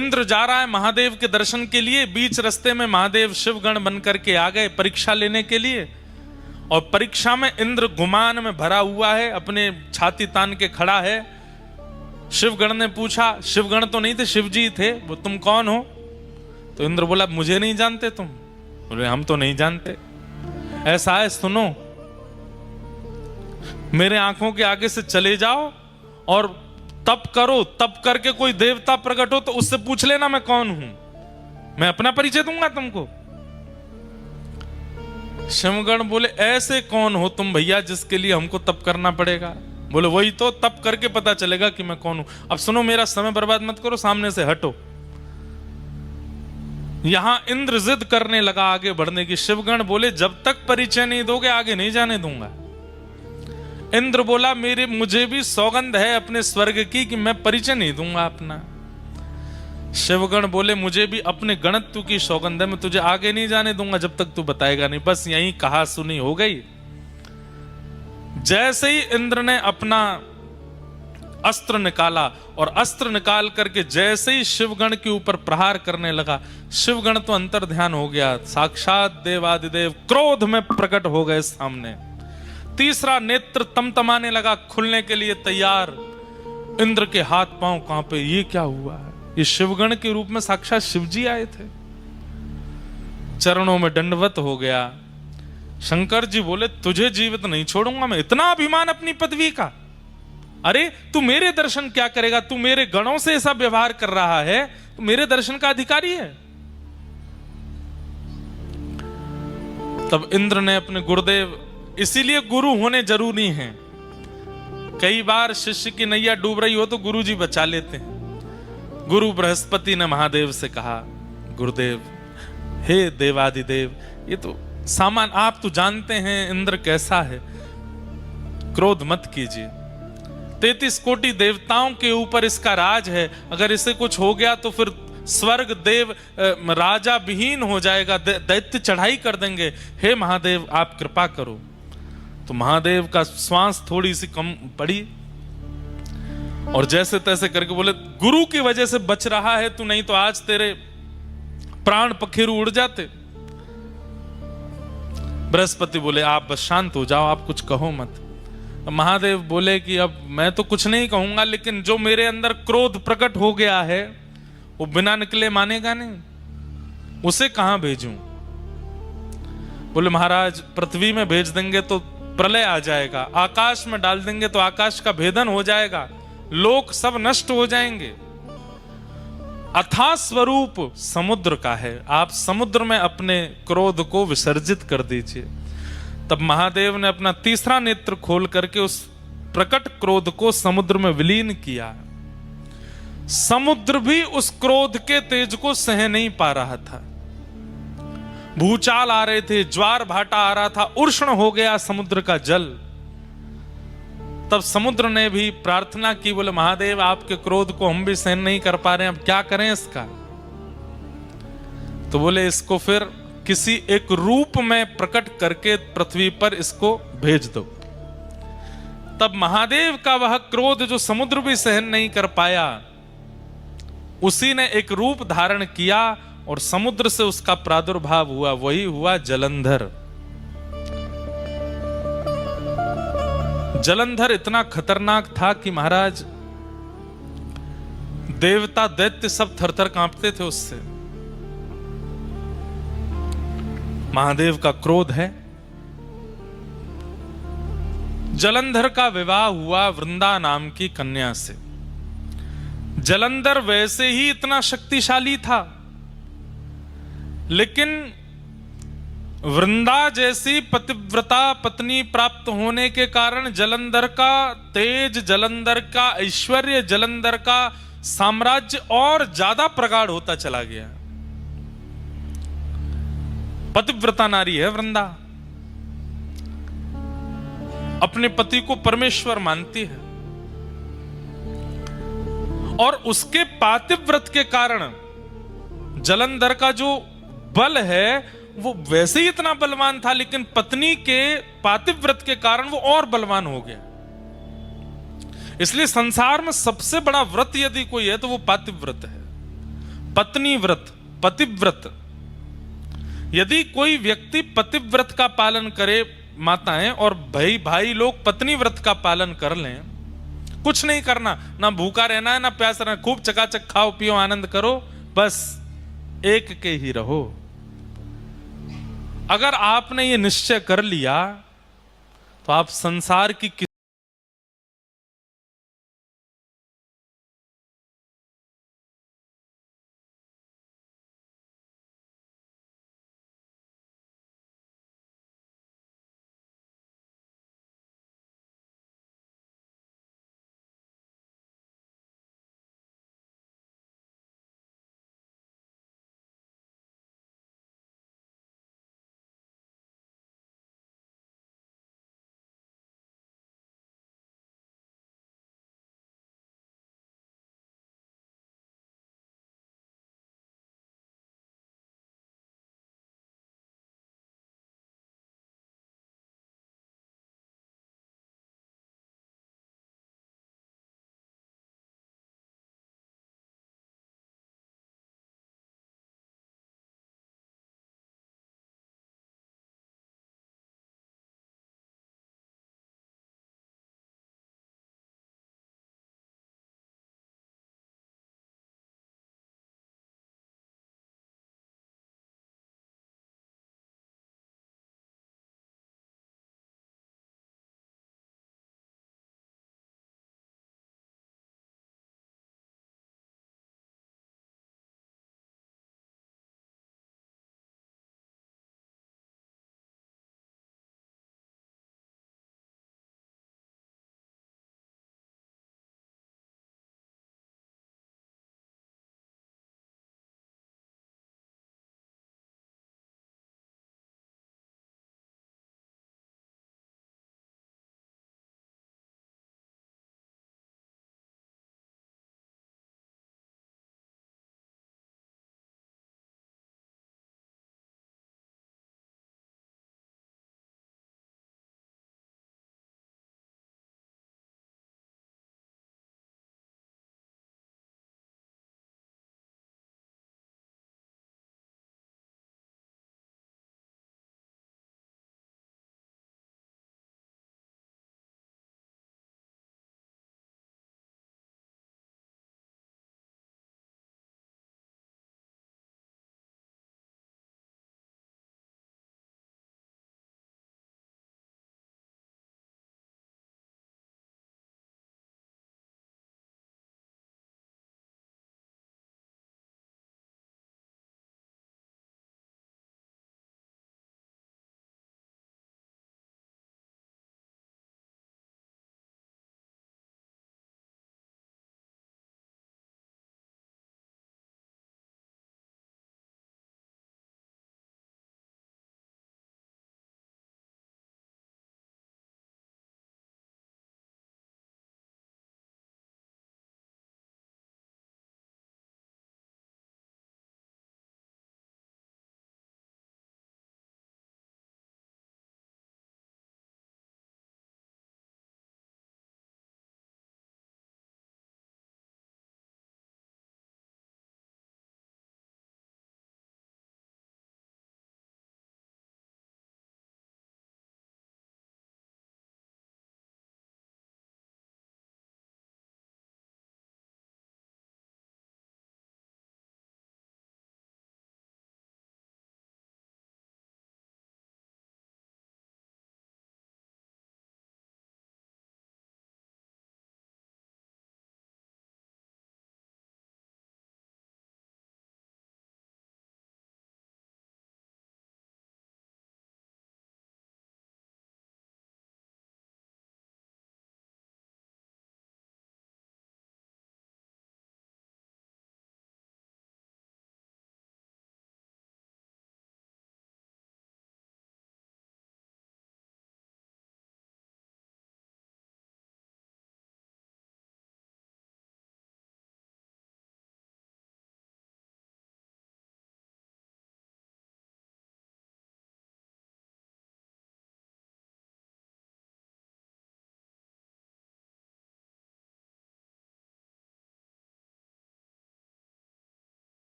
इंद्र जा रहा है महादेव के दर्शन के लिए। बीच रास्ते में महादेव शिवगण बनकर के आ गए परीक्षा लेने के लिए। और परीक्षा में इंद्र गुमान में भरा हुआ है, अपने छाती तान के खड़ा है। शिवगण ने पूछा, शिवगण तो नहीं थे, शिवजी थे, वो तुम कौन हो? तो इंद्र बोला, मुझे नहीं जानते तुम? बोले, हम तो नहीं जानते। ऐसा है, सुनो, मेरे आंखों के आगे से चले जाओ और तप करो, तप करके कोई देवता प्रकट हो तो उससे पूछ लेना मैं कौन हूं, मैं अपना परिचय दूंगा तुमको। शिवगण बोले, ऐसे कौन हो तुम भैया जिसके लिए हमको तप करना पड़ेगा? बोले, वही तो, तप करके पता चलेगा कि मैं कौन हूं। अब सुनो, मेरा समय बर्बाद मत करो, सामने से हटो। यहां इंद्र जिद करने लगा आगे बढ़ने की। शिवगण बोले, जब तक परिचय नहीं दोगे आगे नहीं जाने दूंगा। इंद्र बोला, मुझे भी सौगंध है अपने स्वर्ग की कि मैं परिचय नहीं दूंगा अपना। शिवगण बोले, मुझे भी अपने गणत्व की सौगंध है, मैं तुझे आगे नहीं जाने दूंगा जब तक तू बताएगा नहीं। बस यही कहा सुनी हो गई। जैसे ही इंद्र ने अपना अस्त्र निकाला और अस्त्र निकाल करके जैसे ही शिवगण के ऊपर प्रहार करने लगा, शिवगण तो अंतर ध्यान हो गया, साक्षात देवादिदेव क्रोध में प्रकट हो गए सामने। तीसरा नेत्र तमतमाने लगा, खुलने के लिए तैयार। इंद्र के हाथ पांव कांपे, ये क्या हुआ है? ये शिवगण के रूप में साक्षात शिवजी आए थे। चरणों में दंडवत हो गया। शंकर जी बोले, तुझे जीवित नहीं छोड़ूंगा मैं। इतना अभिमान अपनी पदवी का? अरे तू मेरे दर्शन क्या करेगा? तू मेरे गणों से ऐसा व्यवहार कर रहा है, तू मेरे दर्शन का अधिकारी है। तब इंद्र ने अपने गुरुदेव, इसीलिए गुरु होने जरूरी हैं। कई बार शिष्य की नैया डूब रही हो तो गुरु जी बचा लेते हैं। गुरु बृहस्पति ने महादेव से कहा, गुरुदेव, हे देवादिदेव, ये तो सामान, आप तो जानते हैं इंद्र कैसा है, क्रोध मत कीजिए। 33 कोटि देवताओं के ऊपर इसका राज है, अगर इसे कुछ हो गया तो फिर स्वर्ग देव राजा विहीन हो जाएगा, दैत्य चढ़ाई कर देंगे। हे महादेव, आप कृपा करो। तो महादेव का श्वास थोड़ी सी कम पड़ी और जैसे तैसे करके बोले, गुरु की वजह से बच रहा है तू, नहीं तो आज तेरे प्राण पखेरु उड़ जाते। बृहस्पति बोले, आप बस शांत हो जाओ, आप कुछ कहो मत। महादेव बोले कि अब मैं तो कुछ नहीं कहूंगा, लेकिन जो मेरे अंदर क्रोध प्रकट हो गया है वो बिना निकले मानेगा नहीं, उसे कहां भेजूं? बोले, महाराज, पृथ्वी में भेज देंगे तो प्रलय आ जाएगा, आकाश में डाल देंगे तो आकाश का भेदन हो जाएगा, लोक सब नष्ट हो जाएंगे। अथाह स्वरूप समुद्र का है, आप समुद्र में अपने क्रोध को विसर्जित कर दीजिए। तब महादेव ने अपना तीसरा नेत्र खोल करके उस प्रकट क्रोध को समुद्र में विलीन किया। समुद्र भी उस क्रोध के तेज को सह नहीं पा रहा था। भूचाल आ रहे थे, ज्वार भाटा आ रहा था, उष्ण हो गया समुद्र का जल। तब समुद्र ने भी प्रार्थना की, बोले, महादेव, आपके क्रोध को हम भी सहन नहीं कर पा रहे हैं, अब क्या करें इसका? तो बोले, इसको फिर किसी एक रूप में प्रकट करके पृथ्वी पर इसको भेज दो। तब महादेव का वह क्रोध जो समुद्र भी सहन नहीं कर पाया, उसी ने एक रूप धारण किया और समुद्र से उसका प्रादुर्भाव हुआ, वही हुआ जलंधर। जलंधर इतना खतरनाक था कि महाराज, देवता दैत्य सब थरथर कांपते थे उससे। महादेव का क्रोध है। जलंधर का विवाह हुआ वृंदा नाम की कन्या से। जलंधर वैसे ही इतना शक्तिशाली था, लेकिन वृंदा जैसी पतिव्रता पत्नी प्राप्त होने के कारण जलंधर का तेज, जलंधर का ऐश्वर्य, जलंधर का साम्राज्य और ज्यादा प्रगाढ़ होता चला गया। पतिव्रता नारी है वृंदा, अपने पति को परमेश्वर मानती है और उसके पातिव्रत के कारण जलंधर का जो बल है वो वैसे ही इतना बलवान था, लेकिन पत्नी के पातिव्रत के कारण वो और बलवान हो गया। इसलिए संसार में सबसे बड़ा व्रत यदि कोई है तो वो पातिव्रत है। पत्नी व्रत, पतिव्रत। यदि कोई व्यक्ति पतिव्रत का पालन करे, माताएं और भाई लोग पत्नी व्रत का पालन कर लें, कुछ नहीं करना, ना भूखा रहना है ना प्यास रहना, खूब चकाचक खाओ पियो आनंद करो, बस एक के ही रहो। अगर आपने ये निश्चय कर लिया तो आप संसार की